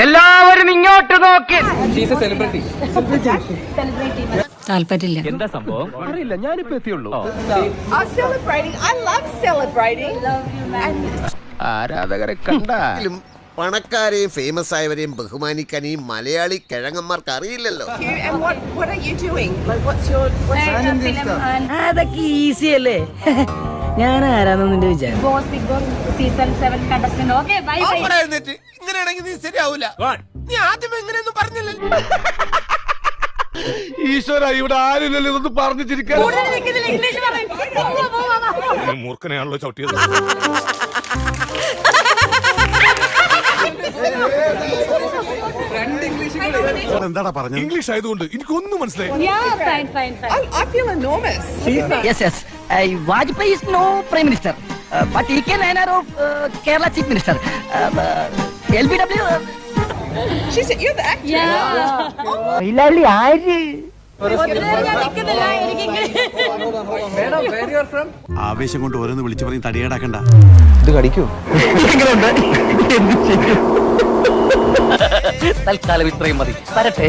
എല്ലാവരും ഇങ്ങോട്ട് നോക്കി. താല്പര്യമില്ല. എന്താ സംഭവം അറിയില്ല, ഞാനിപ്പോ എത്തിയുള്ളൂ. ആരാധകരെ കണ്ടാലും പണക്കാരെയും ഫേമസ് ആയവരെയും ബഹുമാനിക്കാൻ ഈ മലയാളി കിഴങ്ങന്മാർക്ക് അറിയില്ലല്ലോ. അതൊക്കെ ഈസി അല്ലേ? ഞാൻ ആരാന്ന് നിന്റെ വിചാരം? ഇങ്ങനെയാണെങ്കിൽ നീ ശരിയാവൂല. നീ ആദ്യം എങ്ങനെയൊന്നും പറഞ്ഞില്ലല്ലോ. ഈശ്വര, ഇവിടെ ആരില്ലല്ലോ ഇതൊന്ന് പറഞ്ഞു ചിരിക്കാൻ. മൂർഖനെയാണല്ലോ ചവിട്ടിയത്. എന്താടാ പറഞ്ഞത്? ഇംഗ്ലീഷ് ആയതുകൊണ്ട് എനിക്കൊന്നും മനസ്സിലായി. Vajpayee is no prime minister, but he can honor of Kerala chief minister. LBW. You're the actor. ഇല്ലാലി ആര്? ആവേശം കൊണ്ട് ഓരോന്ന് വിളിച്ചു പറഞ്ഞ് തടിയേടാക്കണ്ട. ഇത് കടിക്കൂ. തൽക്കാലം ഇത്രയും മതി. വരട്ടെ.